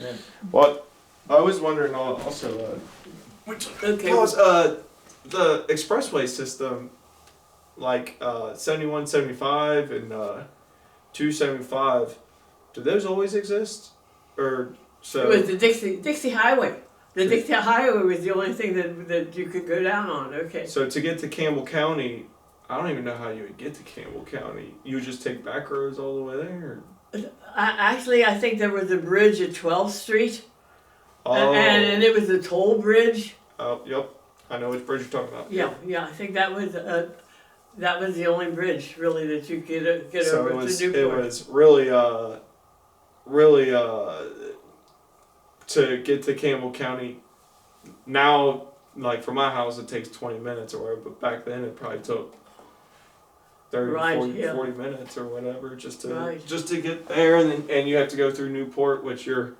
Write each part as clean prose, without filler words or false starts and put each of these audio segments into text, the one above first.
Yeah. Well, I was wondering also, Okay. how's the expressway system, like 71, 75, and 275, do those always exist? Or It was so? the Dixie Highway. The To, Dixie Highway was the only thing that you could go down on. Okay. so to get to Campbell County, I don't even know how you would get to Campbell County. You would just take back roads all the way there? I think there was a bridge at 12th Street, Oh, and it was a toll bridge. oh, yep. I know which bridge you're talking about. Yeah, yeah. I think that was the only bridge really that you could get So over to Newport. it was really to get to Campbell County. Now, like from my house, it takes 20 minutes or whatever, but back then it probably took 30, Right, 40, yeah. 40 minutes or whatever just to Right. get there, and you have to go through Newport, which you're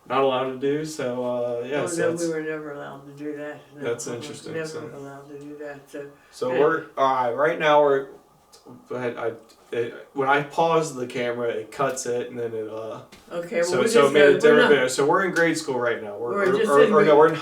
not allowed to do. So yeah, Oh so no, we were never allowed to do that. No, that's I was interesting, Never so. allowed to do that. so and- we're all right. Right now we're. When I pause the camera, it cuts it, and then it Okay. Well, So we so it just made a we're different not- video. So we're in grade school right now. We're just or in- no, we're in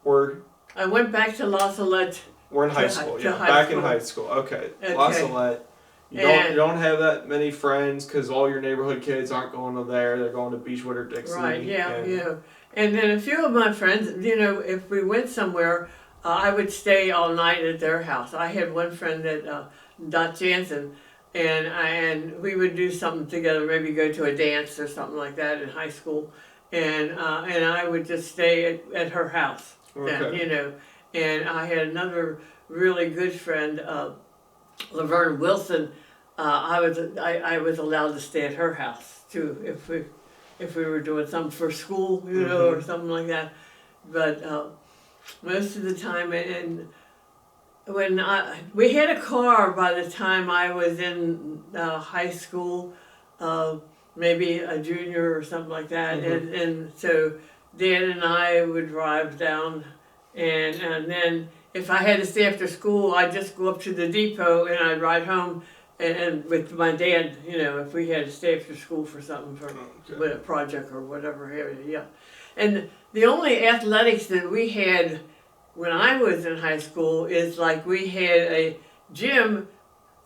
we're I went back to La Salette. in high To school. to Yeah, high back in school. high school. Okay. Okay. La Salette. You And- don't have that many friends because all your neighborhood kids aren't going to there. They're going to Beechwood or Dixie. Right, yeah, and, yeah. And then a few of my friends, you know, if we went somewhere, I would stay all night at their house. I had one friend that, Dot Jansen, and we would do something together, maybe go to a dance or something like that in high school. And I would just stay at her house then, Okay. you know. And I had another really good friend, Laverne Wilson. I was allowed to stay at her house too if we were doing something for school, you know, or something like that. But most of the time, and when we had a car by the time I was in high school, maybe a junior or something like that, and so Dan and I would drive down, and then if I had to stay after school, I'd just go up to the depot and I'd ride home. And with my dad, you know, if we had to stay after school for something, for a project or whatever, yeah. And the only athletics that we had when I was in high school is like we had a gym,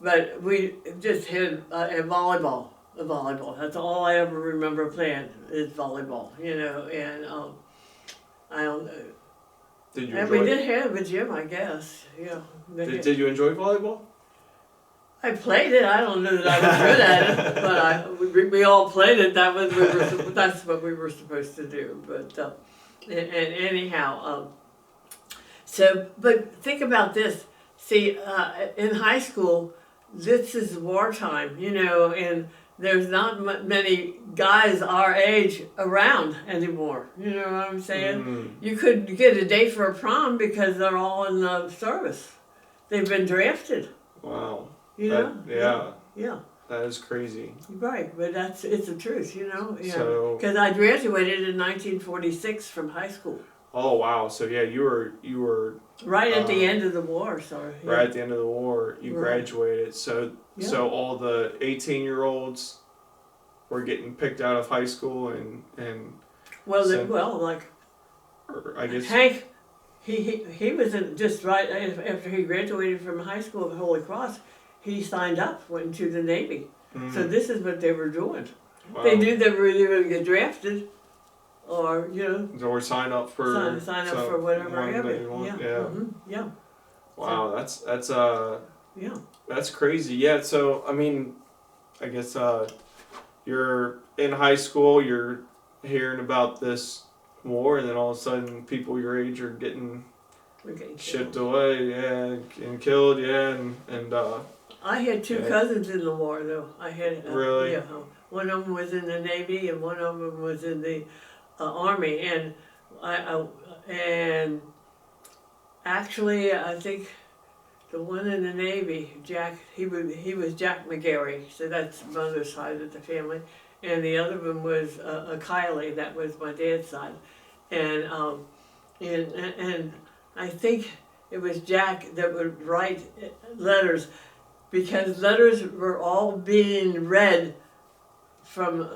but we just had a volleyball. A volleyball. That's all I ever remember playing is volleyball, you know. And I don't know. Did you And enjoy? we did have a gym, I guess. Yeah. Did you enjoy volleyball? I played it. I don't know that I was good at it, but we all played it. That's what we were supposed to do. But and anyhow, but think about this. See, in high school, this is wartime, you know, and there's not many guys our age around anymore. You know what I'm saying? You couldn't get a date for a prom because they're all in the service. They've been drafted. Wow. You know? Yeah. Yeah. That is crazy. Right, but it's the truth, you know? Yeah. So- Because I graduated in 1946 from high school. Oh wow. So yeah, you were Right at the end of the war, sorry. Yeah. right at the end of the war. You Right. graduated. So Yeah. so all the 18-year-olds were getting picked out of high school and Well, So- like or I guess Hank, he was just right after he graduated from high school at Holy Cross, he signed up, went into the Navy. So this is what they were doing. wow. They knew they were either going to get drafted or, you know, Or sign up for sign up for whatever one that happened. you want. Yeah. Yeah. Yeah. Wow, that's Yeah. that's crazy. Yeah, so I mean, I guess you're in high school, you're hearing about this war, and then all of a sudden people your age are getting We're getting shipped killed. away, and killed, and I had two Yeah. cousins in the war, though. I had Really? Yeah. One of them was in the Navy, and one of them was in the Army. And and actually, I think the one in the Navy, Jack, he was Jack McGarry, so that's mother's side of the family, and the other one was a Kiley, that was my dad's side, and I think it was Jack that would write letters, because letters were all being read from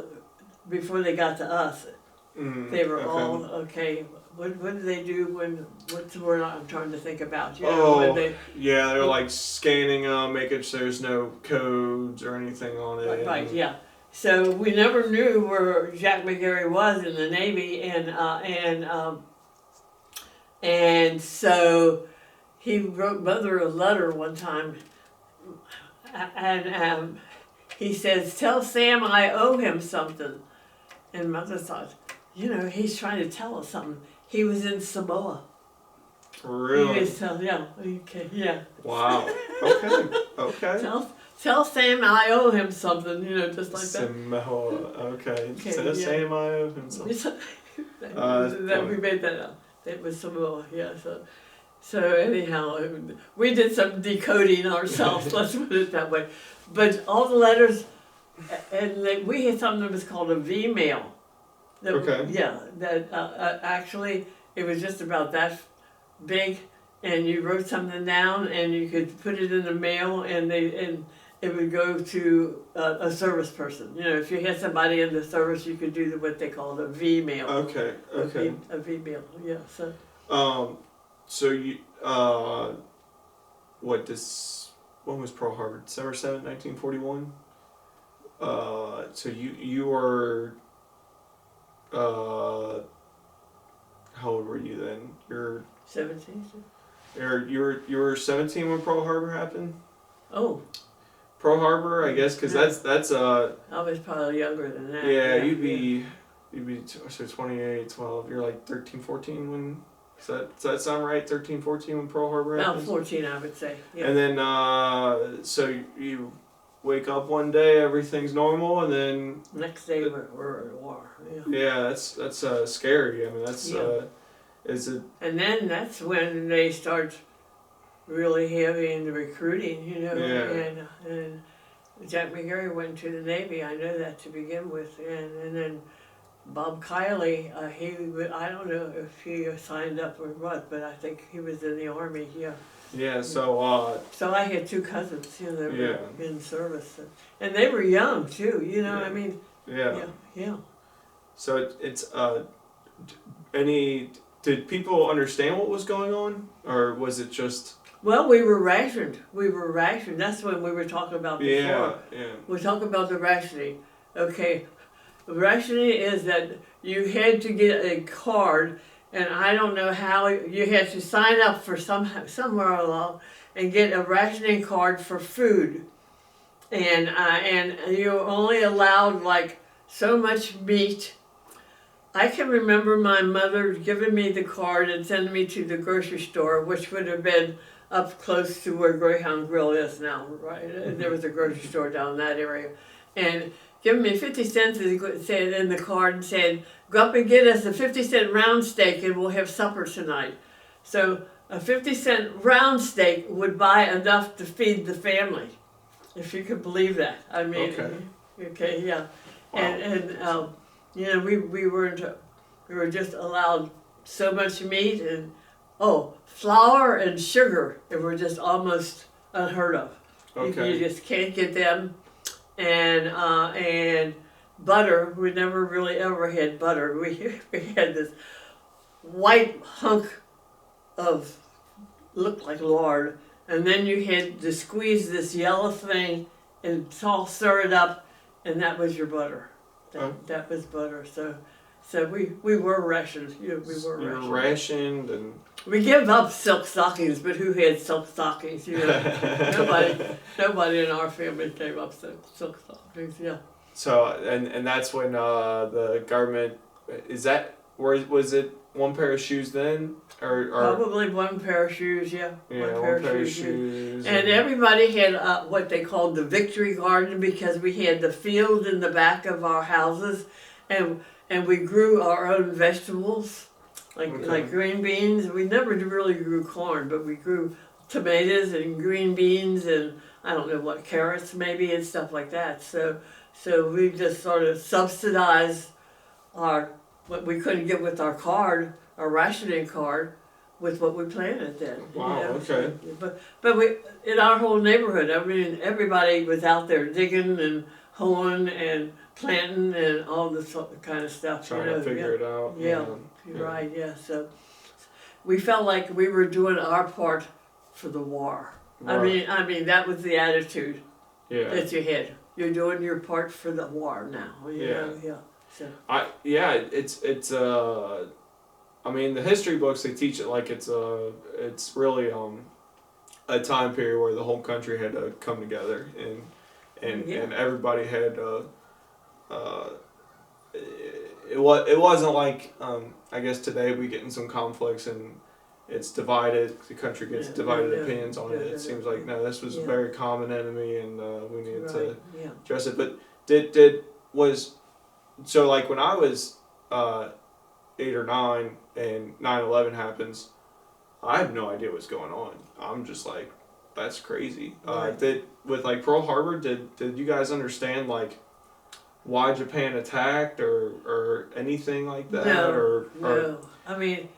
before they got to us. They were okay. all okay. What do they do when? What's the word I'm trying to think about? You know, Oh, when they yeah, they're like scanning them, making sure there's no codes or anything on it. right, yeah. So we never knew where Jack McGarry was in the Navy, and so he wrote Mother a letter one time, and he says, "Tell Sam I owe him something." And Mother thought, he's trying to tell us something. He was in Samoa. Really? He was telling, yeah, okay, yeah. Wow. Okay. Okay. Tell Sam I owe him something, just like that. Samoa. Okay. Okay, Tell yeah. Sam I owe him something. We made that up. It was Samoa, yeah. So anyhow, we did some decoding ourselves. Let's put it that way. But all the letters, and we had something that was called a V-mail. Okay. Yeah. That actually it was just about that big, and you wrote something down, and you could put it in the mail, and it would go to a service person. If you had somebody in the service, you could do what they called a V-mail. Okay. Okay. A V-mail, yeah. So you when was Pearl Harbor? December 7th, 1941. So you were how old were you then? You're 17. you were 17 when Pearl Harbor happened. Oh. Pearl Harbor, I guess, because that's I was probably younger than that. yeah, you'd be so 28, 12. You're like 13, 14 when. Does that sound right? 13, 14 when Pearl Harbor happened? About 14, I would say. Yeah. And then, so you wake up one day, everything's normal, and then next day we're at war. Yeah. Yeah, that's scary. I mean, that's is it? And then that's when they start really heavy in the recruiting, Yeah. And Jack McGarry went to the Navy. I know that to begin with, and then Bob Kiley, I don't know if he signed up or what, but I think he was in the Army. Yeah. Yeah. So. So I had two cousins, that yeah. were in service, and they were young too. Yeah. I mean. Yeah. Yeah. So it's did people understand what was going on, or was it just? Well, we were rationed. That's what we were talking about before. Yeah. Yeah. We're talking about the rationing. Okay. Rationing is that you had to get a card, and I don't know how you had to sign up for somewhere along and get a rationing card for food, and you were only allowed like so much meat. I can remember my mother giving me the card and sending me to the grocery store, which would have been up close to where Greyhound Grill is now, right? There was a grocery store down in that area, and giving me 50 cents and said in the card and said, "Go up and get us a 50-cent round steak and we'll have supper tonight." So a 50-cent round steak would buy enough to feed the family, if you could believe that. I mean, okay, yeah. Wow. And we were just allowed so much meat and flour and sugar. They were just almost unheard of. Okay. You just can't get them. And butter, we never really ever had butter. We had this white hunk of, looked like lard, and then you had to squeeze this yellow thing and stir it up, and that was your butter. That was butter. So we were rationed. We were rationed, and we gave up silk stockings, but who had silk stockings? Nobody in our family gave up silk stockings. Yeah. So and that's when the government was it one pair of shoes then or probably one pair of shoes. Yeah. Yeah, one pair of shoes. And everybody had what they called the victory garden, because we had the field in the back of our houses, and we grew our own vegetables, like green beans. We never really grew corn, but we grew tomatoes and green beans and I don't know what, carrots maybe and stuff like that. So we just sort of subsidized what we couldn't get with our rationing card, with what we planted then. Wow. Okay. But we, in our whole neighborhood, I mean, everybody was out there digging and hoeing and planting and all this kind of stuff. Trying to figure it out. Yeah, you're right. Yeah, so we felt like we were doing our part for the war. Right. I mean that was the attitude Yeah. that you had. You're doing your part for the war now. You know? Yeah. So. It's I mean, the history books, they teach it like it's really a time period where the whole country had to come together and everybody had it wasn't like I guess today we get in some conflicts and it's divided, the country gets divided opinions on it. It seems like no, this was a very common enemy and we needed to address it. But was so like when I was 8 or 9 and 9/11 happens, I have no idea what's going on. I'm just like, that's crazy. With like Pearl Harbor, did you guys understand like why Japan attacked or anything like that? No. I mean,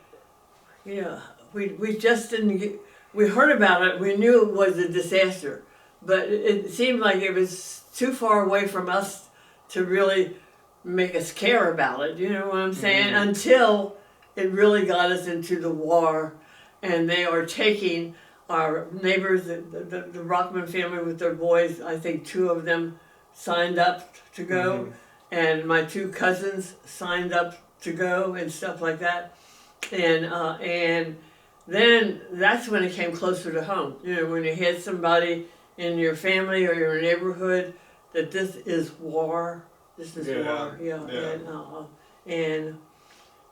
we just didn't get. We heard about it. We knew it was a disaster, but it seemed like it was too far away from us to really make us care about it. You know what I'm saying? Mm-hmm. Until it really got us into the war, and they are taking our neighbors, the Rockman family with their boys. I think 2 of them signed up to go, and my 2 cousins signed up to go and stuff like that, and then that's when it came closer to home. You know, when you had somebody in your family or your neighborhood that this is war. This is war, and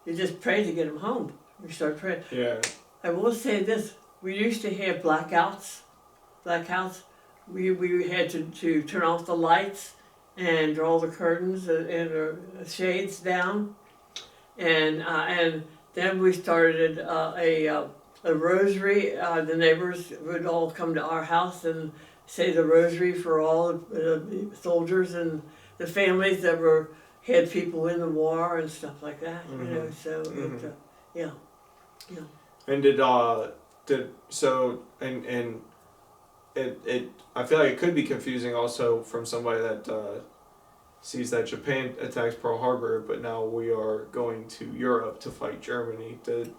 you just pray to get them home. We start praying. Yeah. I will say this: we used to have blackouts. We had to turn off the lights and draw the curtains and shades down, and then we started a rosary. The neighbors would all come to our house and say the rosary for all the soldiers and the families that had people in the war and stuff like that, you know. So And it I feel like it could be confusing also from somebody that sees that Japan attacks Pearl Harbor, but now we are going to Europe to fight Germany. Did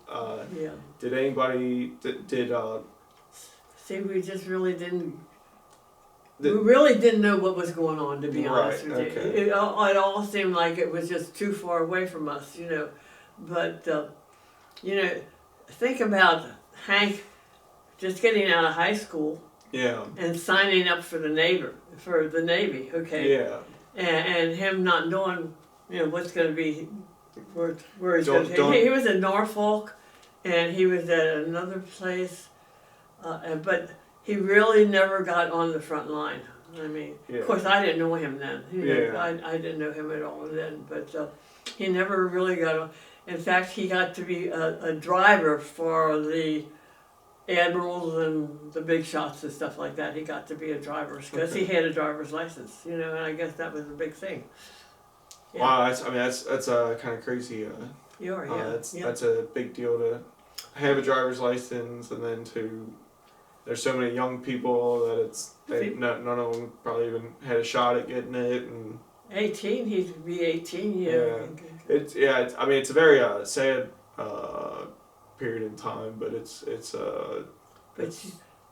anybody see? We just really didn't. We really didn't know what was going on, to be honest with you. Okay. It all seemed like it was just too far away from us, you know. But, think about Hank just getting out of high school and signing up for the Navy, okay? Yeah. And him not knowing, what's going to be, where he's going to be. He was in Norfolk, and he was at another place, but he really never got on the front line. I mean, of course, I didn't know him then. I didn't know him at all then, but he never really got on. In fact, he got to be a driver for the admirals and the big shots and stuff like that. He got to be a driver because he had a driver's license, and I guess that was a big thing. Yeah. Wow, that's kind of crazy. That's a big deal to have a driver's license, and then there's so many young people that none of them probably even had a shot at getting it. And 18, he'd be 18. It's a very sad period in time, but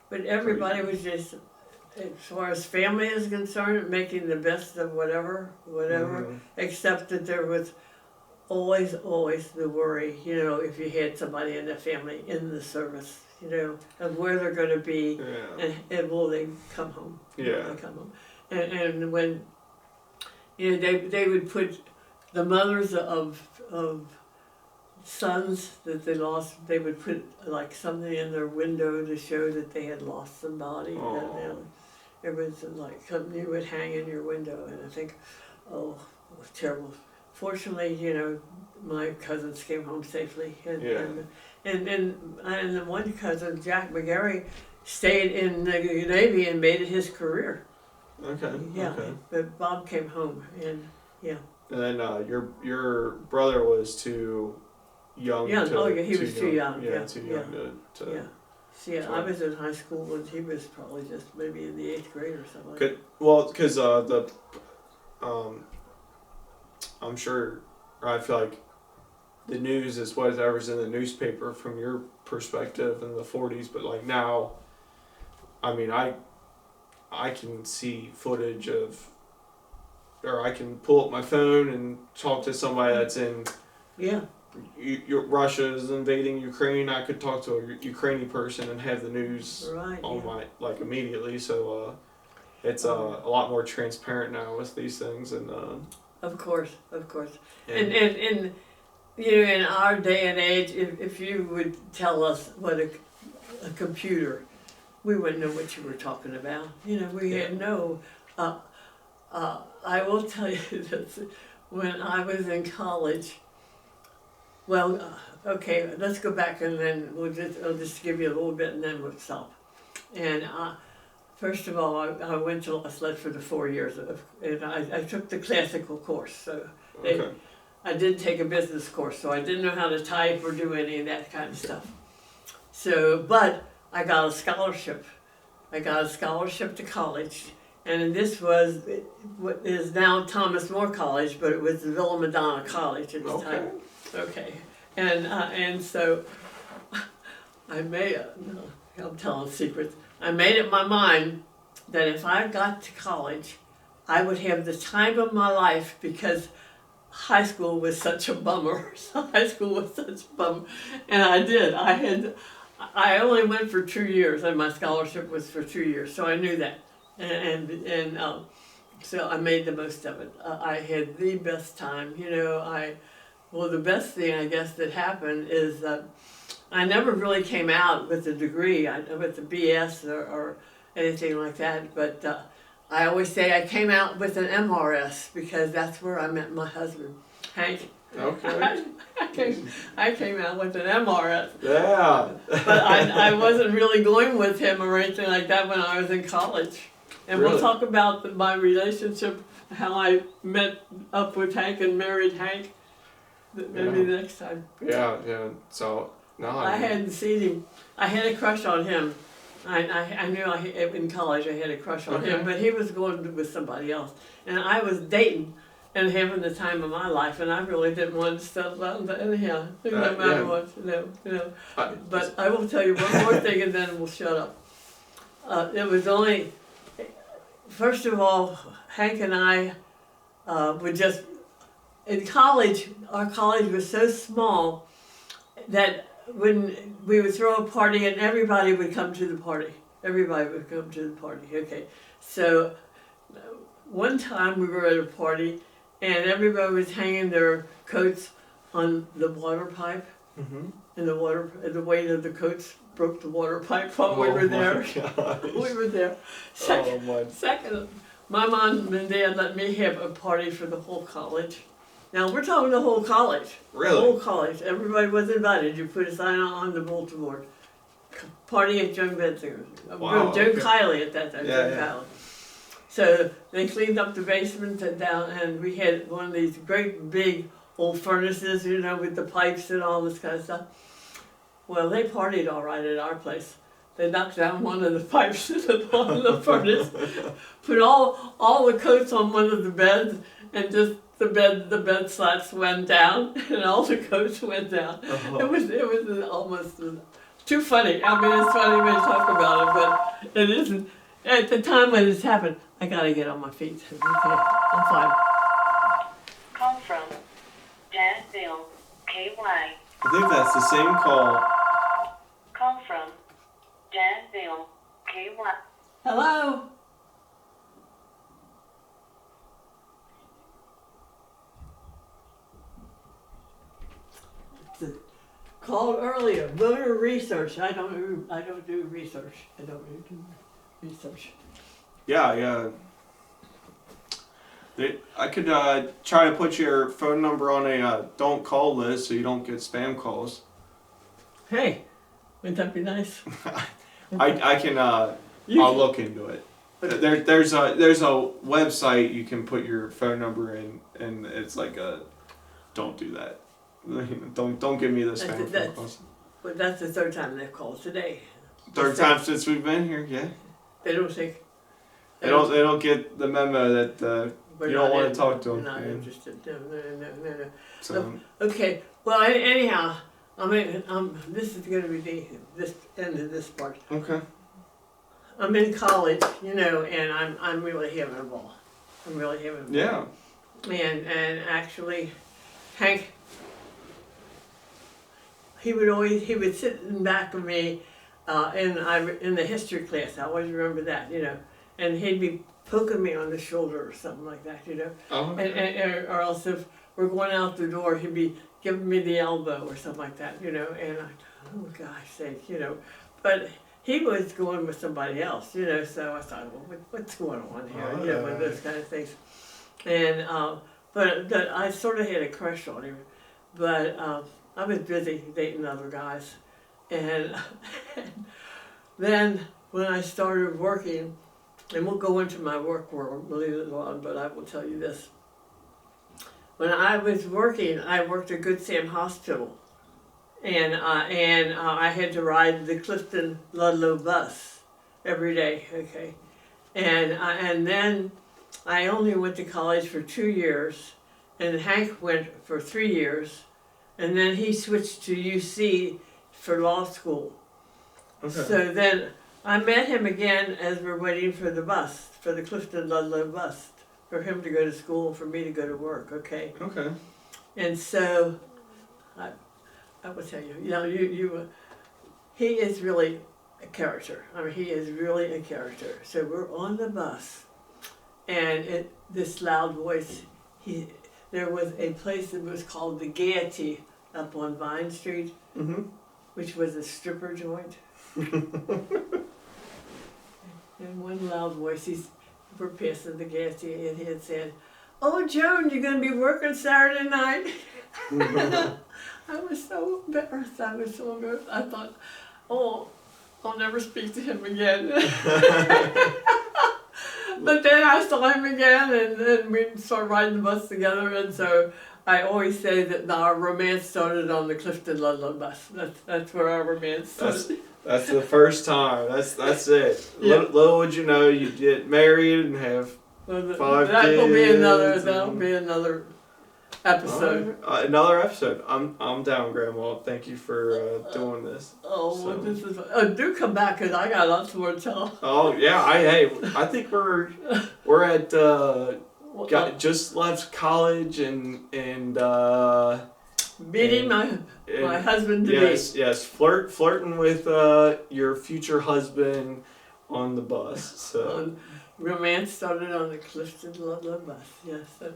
but everybody was just, as far as family is concerned, making the best of whatever, except that there was always the worry, if you had somebody in the family in the service, of where they're going to be, and will they come home? Yeah. Will they come home? And when, they would put the mothers of sons that they lost, they would put like something in their window to show that they had lost somebody. It was like something you would hang in your window, and I think, it was terrible. Fortunately, my cousins came home safely, and the one cousin, Jack McGarry, stayed in the Navy and made it his career. Okay. Yeah, but Bob came home, and And then your brother was too young. He was too young. Too young to. See, I was in high school and he was probably just maybe in the 8th grade or something. Well, because I'm sure, or I feel like the news is whatever's in the newspaper from your perspective in the 40s, but like now, I mean, I can see footage of, or I can pull up my phone and talk to somebody that's in. Yeah. Russia is invading Ukraine. I could talk to a Ukrainian person and have the news on my like immediately. So it's a lot more transparent now with these things, and of course, and you know, in our day and age, if you would tell us what a computer, we wouldn't know what you were talking about. You know, we had no. I will tell you this: when I was in college. Well, okay, let's go back and then I'll just give you a little bit and then we'll stop. And first of all, I went to Ledford for the 4 years, and I took the classical course. So I did take a business course, so I didn't know how to type or do any of that kind of stuff. So, but I got a scholarship. I got a scholarship to college. And this was what is now Thomas More College, but it was the Villa Madonna College at the time. Okay, and so I'm telling secrets. I made up my mind that if I got to college, I would have the time of my life because high school was such a bummer. High school was such a bummer, and I did. I only went for 2 years, and my scholarship was for 2 years, so I knew that, and so I made the most of it. I had the best time, you know. Well, the best thing, I guess, that happened is that I never really came out with a degree, with a BS or anything like that, but I always say I came out with an MRS because that's where I met my husband, Hank. Okay. I came out with an MRS. Yeah. But I wasn't really going with him or anything like that when I was in college. And Really? we'll talk about my relationship, how I met up with Hank and married Hank. Maybe next time. Yeah. So no, I hadn't seen him. I had a crush on him. I knew in college I had a crush on him, but he was going with somebody else, and I was dating and having the time of my life, and I really didn't want to settle down anyhow, no matter what, you know. But I will tell you one more thing, and then we'll shut up. It was only, first of all, Hank and I would just. In college, our college was so small that when we would throw a party and everybody would come to the party. Everybody would come to the party, okay. So one time we were at a party and everybody was hanging their coats on the water pipe. And the weight of the coats broke the water pipe while we were there. We were there. Second, my mom and dad let me have a party for the whole college. Now, we're talking the whole college. Really? The whole college. Everybody was invited. You put a sign on the bulletin board. Party at Joan Benzinger. Wow, Joan Kiley at that time. Yeah. So they cleaned up the basement and down, and we had one of these great big old furnaces, you know, with the pipes and all this kind of stuff. Well, they partied all right at our place. They knocked down one of the pipes in the bottom of the furnace, put all the coats on one of the beds, and just the bed slats went down, and all the coats went down. It was almost too funny. I mean, it's funny when you talk about it, but it isn't. At the time when this happened, I gotta get on my feet. Okay, I'm fine. Call from Danville, KY. I think that's the same call. Call from Danville, KY. Hello? Called earlier, voter research. I don't do research. I don't really do research. Yeah. I could try to put your phone number on a don't call list so you don't get spam calls. Hey, wouldn't that be nice? I can. I'll look into it. There's a website you can put your phone number in, and it's like don't do that. Don't give me the spam phone calls. But that's the third time they've called today. Third time since we've been here, yeah. They don't think. They don't get the memo that we're You don't not want in- to talk to we're him. not Yeah. interested. No. So, Okay. Well, anyhow, I mean, this is going to be this end of this part. okay. I'm in college, you know, and I'm really having a ball. I'm really having a ball. Yeah. And actually, Hank, he would sit in back of me, in the history class. I always remember that, you know, and he'd be poking me on the shoulder or something like that, you know, Oh, okay. or else if we're going out the door, he'd be giving me the elbow or something like that, you know, and oh gosh sake, you know, but he was going with somebody else, you know, so I thought, well, what's going on here, you know, with those kind of things, and but I sort of had a crush on him, but I was busy dating other guys, and then when I started working, and we'll go into my work world, believe it or not, but I will tell you this. When I was working, I worked at Good Sam Hospital, and I had to ride the Clifton Ludlow bus every day. Okay, and then I only went to college for 2 years, and Hank went for 3 years, and then he switched to UC for law school. Okay. So then I met him again as we're waiting for the bus, for the Clifton Ludlow bus, for him to go to school and for me to go to work, okay? Okay. And so, I will tell you, you know, he is really a character. I mean, he is really a character. So we're on the bus, and this loud voice, there was a place that was called the Gaiety up on Vine Street, Mm-hmm. which was a stripper joint. And one loud voice, we're passing the Gaiety, and he had said, "Oh, Joan, you're going to be working Saturday night?" I was so embarrassed. I thought, oh, I'll never speak to him again. But then I saw him again, and we started riding the bus together, and so I always say that our romance started on the Clifton Ludlow bus. That's where our romance started. That's the first time. That's it. Yeah. Little would you know, you get married and have 5 That'll be kids. that'll be another episode. Another episode. I'm down, Grandma. Thank you for doing this. Oh, So- well, this is. Do come back, cause I got lots more to tell. Oh yeah, I think we're at just left college and Meeting my husband to yes, flirting with your future husband on the bus. So romance started on the Clifton Ludlow bus. Yes, so,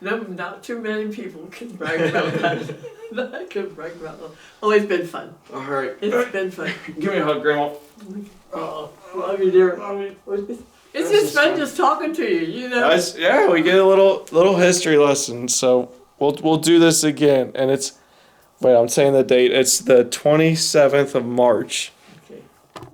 no, not too many people can brag about that. I can brag about that. Oh, it's been fun. all right, It's been fun. give me a hug, Grandma. Oh, love you, dear. It's just fun just talking to you. You know. Yeah, we get a little history lesson. So we'll do this again, and it's. Wait, I'm saying the date. It's the 27th of March.